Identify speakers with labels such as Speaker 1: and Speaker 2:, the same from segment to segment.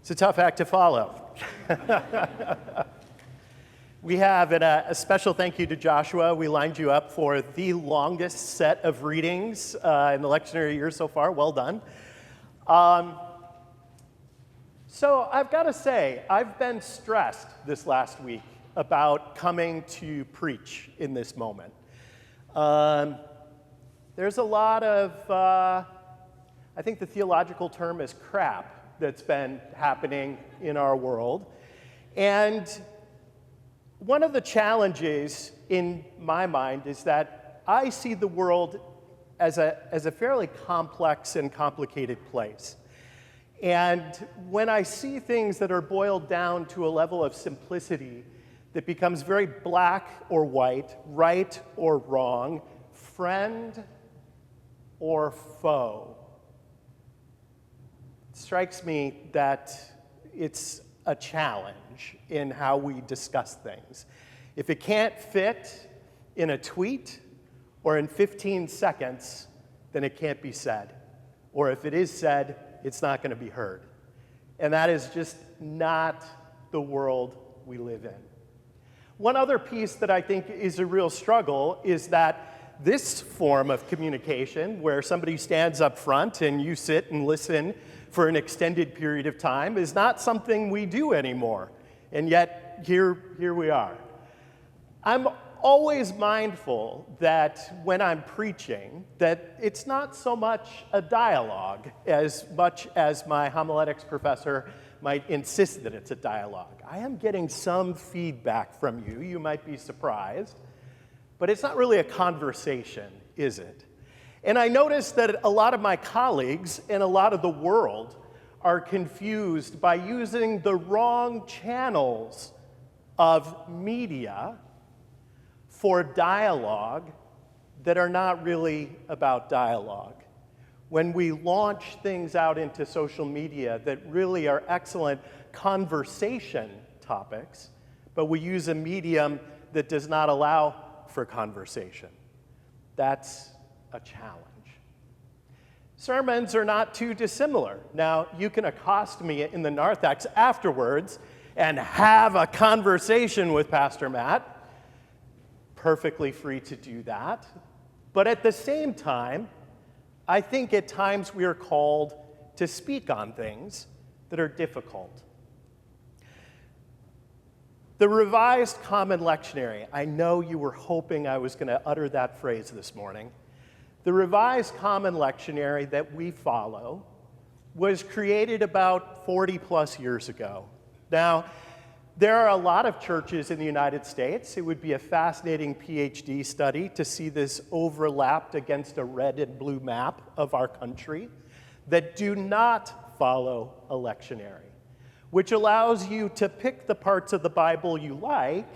Speaker 1: It's a tough act to follow. We have a special thank you to Joshua. We lined you up for the longest set of readings in the lectionary year so far. Well done. So I've got to say, I've been stressed this last week about coming to preach in this moment. There's a lot of, I think the theological term is crap that's been happening in our world. And one of the challenges in my mind is that I see the world as a fairly complex and complicated place. And when I see things that are boiled down to a level of simplicity that becomes very black or white, right or wrong, friend or foe, it strikes me that it's a challenge in how we discuss things. If it can't fit in a tweet or in 15 seconds, then it can't be said. Or if it is said, it's not going to be heard. And that is just not the world we live in. One other piece that I think is a real struggle is that this form of communication, where somebody stands up front and you sit and listen for an extended period of time, is not something we do anymore. And yet, here we are. I'm always mindful that when I'm preaching, that it's not so much a dialogue as much as my homiletics professor might insist that it's a dialogue. I am getting some feedback from you. You might be surprised. But it's not really a conversation, is it? And I notice that a lot of my colleagues and a lot of the world are confused by using the wrong channels of media for dialogue that are not really about dialogue. When we launch things out into social media that really are excellent conversation topics, but we use a medium that does not allow for conversation, that's a challenge. Sermons are not too dissimilar. Now, you can accost me in the narthex afterwards and have a conversation with Pastor Matt. Perfectly free to do that. But at the same time, I think at times we are called to speak on things that are difficult. The Revised Common Lectionary, I know you were hoping I was going to utter that phrase this morning. The Revised Common Lectionary that we follow was created about 40 plus years ago. Now, there are a lot of churches in the United States. It would be a fascinating PhD study to see this overlapped against a red and blue map of our country that do not follow a lectionary, which allows you to pick the parts of the Bible you like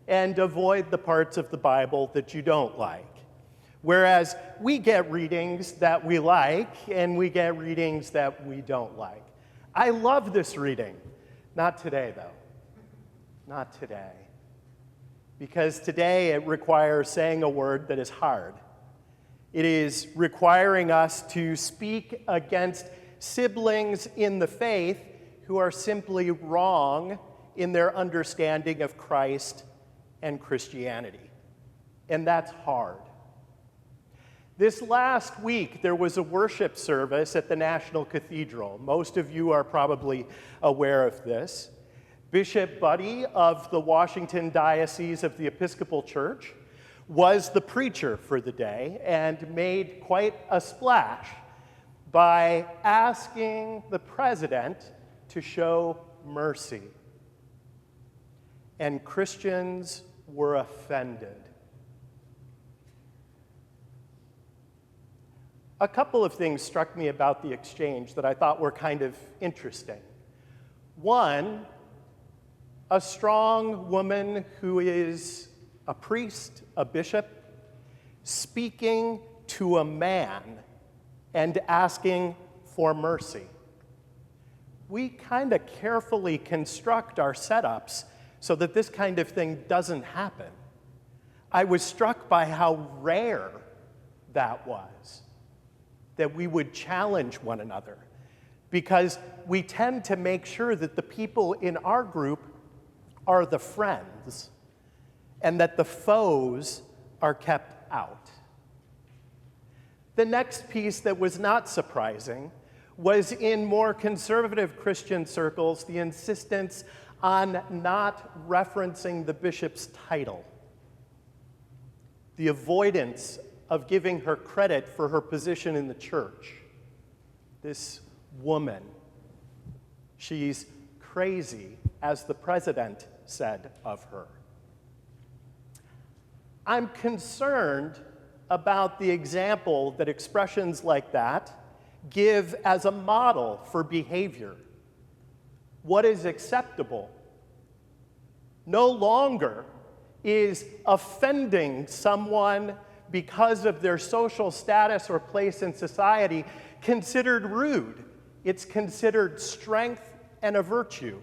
Speaker 1: and avoid the parts of the Bible that you don't like. Whereas we get readings that we like and we get readings that we don't like. I love this reading. Not today, though. Not today. Because today it requires saying a word that is hard. It is requiring us to speak against siblings in the faith who are simply wrong in their understanding of Christ and Christianity. And that's hard. This last week, there was a worship service at the National Cathedral. Most of you are probably aware of this. Bishop Buddy of the Washington Diocese of the Episcopal Church was the preacher for the day and made quite a splash by asking the president to show mercy. And Christians were offended. A couple of things struck me about the exchange that I thought were kind of interesting. One, a strong woman who is a priest, a bishop, speaking to a man and asking for mercy. We kind of carefully construct our setups so that this kind of thing doesn't happen. I was struck by how rare that was, that we would challenge one another because we tend to make sure that the people in our group are the friends and that the foes are kept out. The next piece that was not surprising was in more conservative Christian circles, the insistence on not referencing the bishop's title, the avoidance of giving her credit for her position in the church. This woman, she's crazy, as the president said of her. I'm concerned about the example that expressions like that give as a model for behavior. What is acceptable no longer is offending someone because of their social status or place in society considered rude. It's considered strength and a virtue.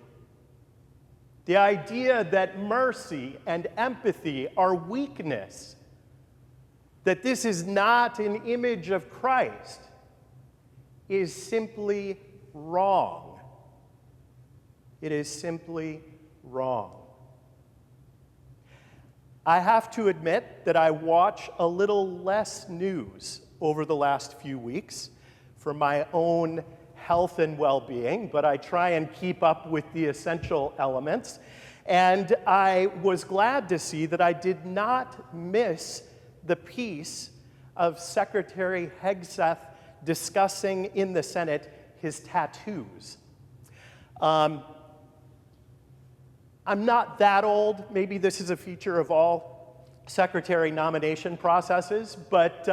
Speaker 1: The idea that mercy and empathy are weakness, that this is not an image of Christ, is simply wrong. It is simply wrong. I have to admit that I watch a little less news over the last few weeks for my own health and well-being, but I try and keep up with the essential elements. And I was glad to see that I did not miss the piece of Secretary Hegseth discussing in the Senate his tattoos. I'm not that old. Maybe this is a feature of all secretary nomination processes, but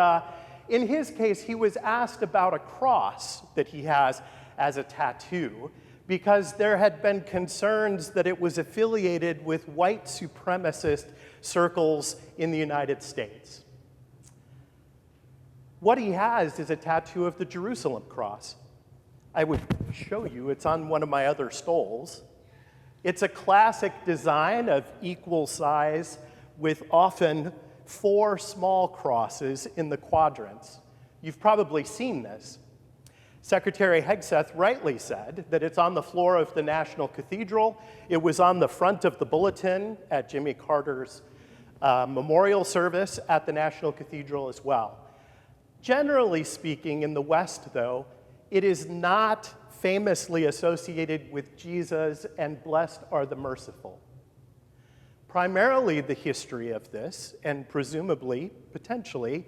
Speaker 1: in his case, he was asked about a cross that he has as a tattoo because there had been concerns that it was affiliated with white supremacist circles in the United States. What he has is a tattoo of the Jerusalem cross. I would show you, it's on one of my other stoles. It's a classic design of equal size with often 4 small crosses in the quadrants. You've probably seen this. Secretary Hegseth rightly said that it's on the floor of the National Cathedral. It was on the front of the bulletin at Jimmy Carter's memorial service at the National Cathedral as well. Generally speaking, in the West, though, it is not famously associated with Jesus and blessed are the merciful. Primarily the history of this, and presumably, potentially,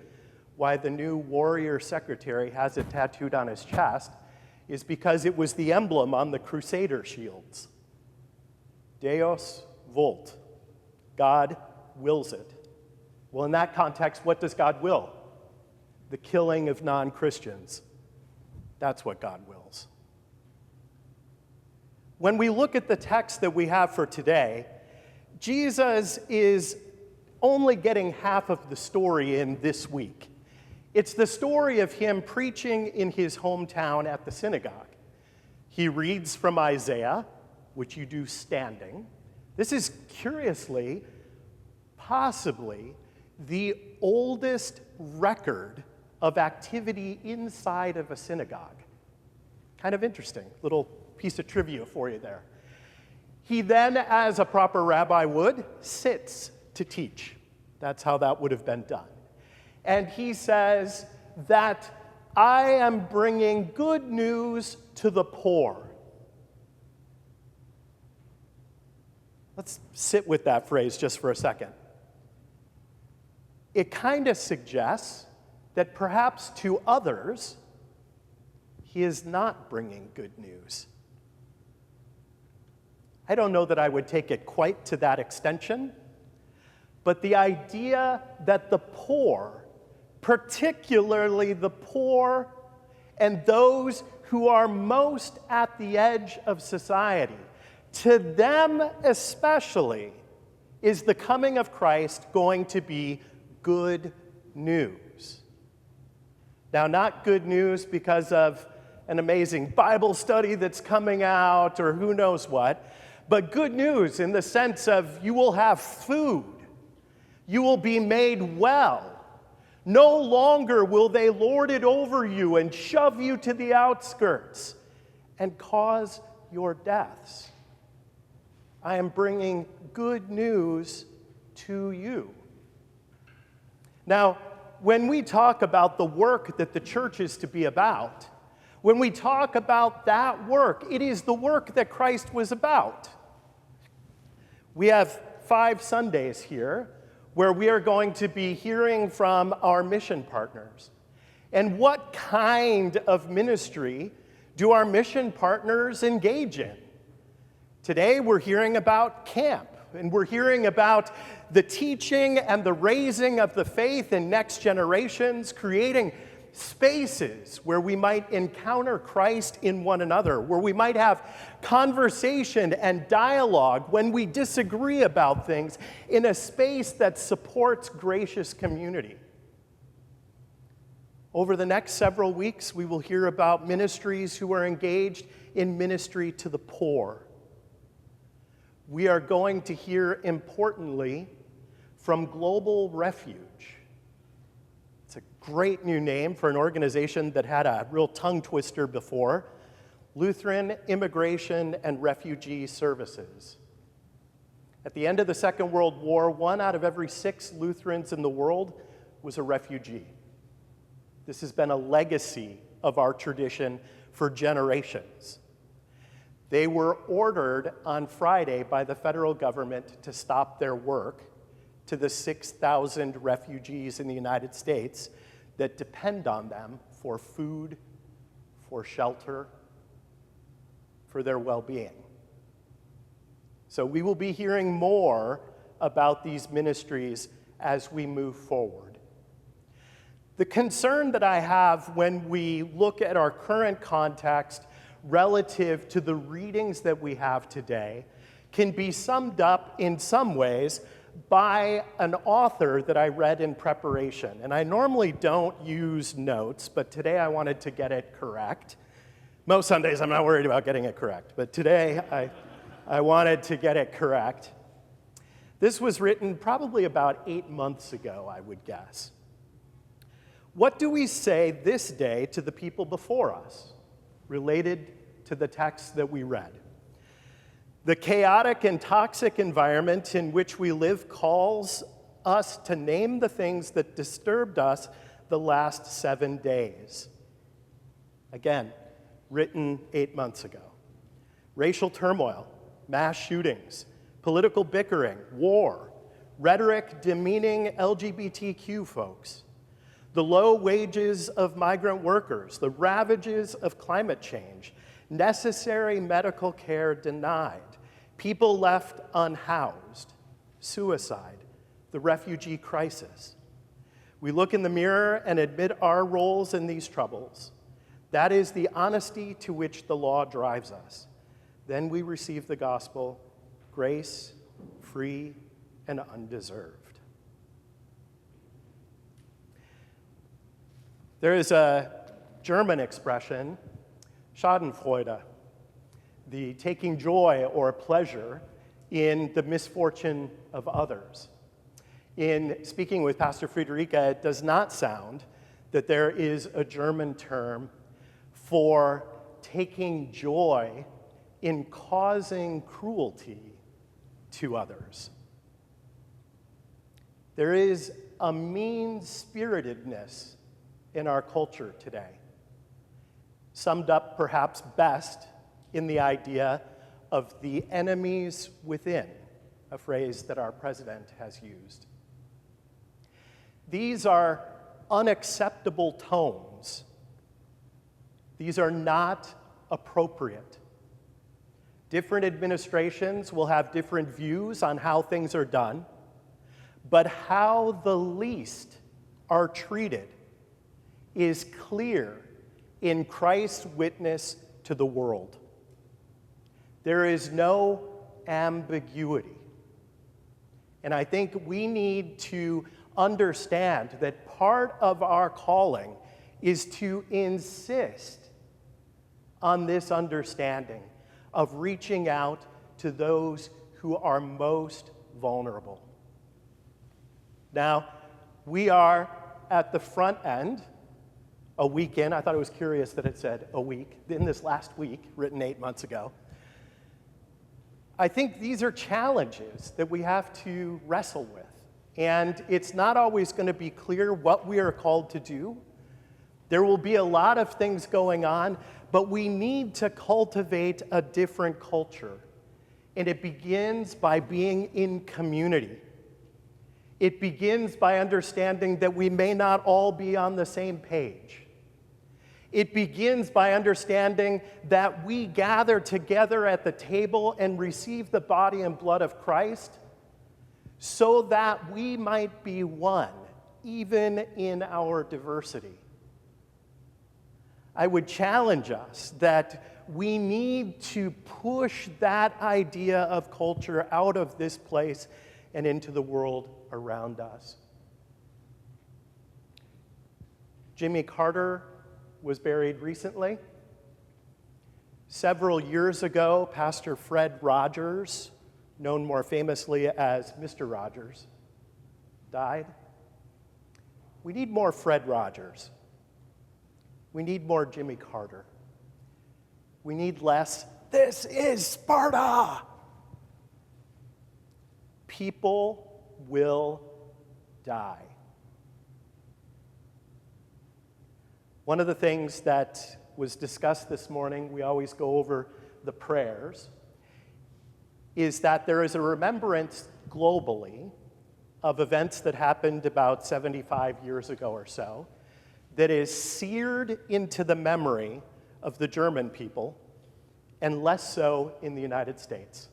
Speaker 1: why the new warrior secretary has it tattooed on his chest, is because it was the emblem on the Crusader shields. Deus vult. God wills it. Well, in that context, what does God will? The killing of non-Christians. That's what God wills. When we look at the text that we have for today, Jesus is only getting half of the story in this week. It's the story of him preaching in his hometown at the synagogue. He reads from Isaiah, which you do standing. This is curiously, possibly, the oldest record of activity inside of a synagogue. Kind of interesting, little piece of trivia for you there. He then, as a proper rabbi would, sits to teach. That's how that would have been done. And he says that I am bringing good news to the poor. Let's sit with that phrase just for a second. It kind of suggests that perhaps to others, he is not bringing good news. I don't know that I would take it quite to that extension, but the idea that the poor, particularly the poor and those who are most at the edge of society, to them especially is the coming of Christ going to be good news. Now, not good news because of an amazing Bible study that's coming out or who knows what, but good news in the sense of you will have food. You will be made well. No longer will they lord it over you and shove you to the outskirts and cause your deaths. I am bringing good news to you. Now, when we talk about the work that the church is to be about, when we talk about that work, it is the work that Christ was about. We have 5 Sundays here where we are going to be hearing from our mission partners. And what kind of ministry do our mission partners engage in? Today we're hearing about camp, and we're hearing about the teaching and the raising of the faith in next generations, creating spaces where we might encounter Christ in one another, where we might have conversation and dialogue when we disagree about things in a space that supports gracious community. Over the next several weeks, we will hear about ministries who are engaged in ministry to the poor. We are going to hear, importantly, from Global Refuge. It's a great new name for an organization that had a real tongue twister before, Lutheran Immigration and Refugee Services. At the end of the Second World War, 1 out of every 6 Lutherans in the world was a refugee. This has been a legacy of our tradition for generations. They were ordered on Friday by the federal government to stop their work to the 6,000 refugees in the United States that depend on them for food, for shelter, for their well-being. So we will be hearing more about these ministries as we move forward. The concern that I have when we look at our current context relative to the readings that we have today can be summed up in some ways by an author that I read in preparation. And I normally don't use notes, but today I wanted to get it correct. Most Sundays I'm not worried about getting it correct, but today I wanted to get it correct. This was written probably about 8 months ago, I would guess. What do we say this day to the people before us, related to the text that we read? The chaotic and toxic environment in which we live calls us to name the things that disturbed us the last 7 days. Again, written 8 months ago. Racial turmoil, mass shootings, political bickering, war, rhetoric demeaning LGBTQ folks, the low wages of migrant workers, the ravages of climate change, necessary medical care denied, people left unhoused, suicide, the refugee crisis. We look in the mirror and admit our roles in these troubles. That is the honesty to which the law drives us. Then we receive the gospel, grace, free and undeserved. There is a German expression, Schadenfreude, the taking joy or pleasure in the misfortune of others. In speaking with Pastor Friederike, it does not sound that there is a German term for taking joy in causing cruelty to others. There is a mean-spiritedness in our culture today, summed up perhaps best in the idea of the enemies within, a phrase that our president has used. These are unacceptable tones. These are not appropriate. Different administrations will have different views on how things are done, but how the least are treated is clear in Christ's witness to the world. There is no ambiguity. And I think we need to understand that part of our calling is to insist on this understanding of reaching out to those who are most vulnerable. Now, we are at the front end a week in. I thought it was curious that it said a week, in this last week, written 8 months ago. I think these are challenges that we have to wrestle with. And it's not always going to be clear what we are called to do. There will be a lot of things going on, but we need to cultivate a different culture. And it begins by being in community. It begins by understanding that we may not all be on the same page. It begins by understanding that we gather together at the table and receive the body and blood of Christ so that we might be one, even in our diversity. I would challenge us that we need to push that idea of culture out of this place and into the world around us. Jimmy Carter was buried recently. Several years ago, Pastor Fred Rogers, known more famously as Mr. Rogers, died. We need more Fred Rogers. We need more Jimmy Carter. We need less, "This is Sparta." People will die. One of the things that was discussed this morning, we always go over the prayers, is that there is a remembrance globally of events that happened about 75 years ago or so that is seared into the memory of the German people and less so in the United States,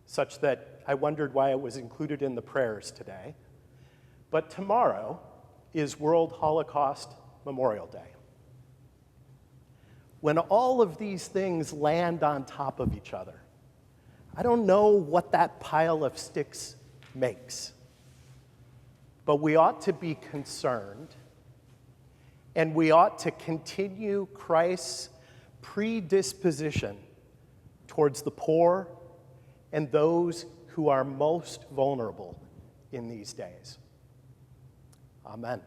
Speaker 1: such that I wondered why it was included in the prayers today. But tomorrow is World Holocaust Memorial Day. When all of these things land on top of each other, I don't know what that pile of sticks makes, but we ought to be concerned, and we ought to continue Christ's predisposition towards the poor and those who are most vulnerable in these days. Amen.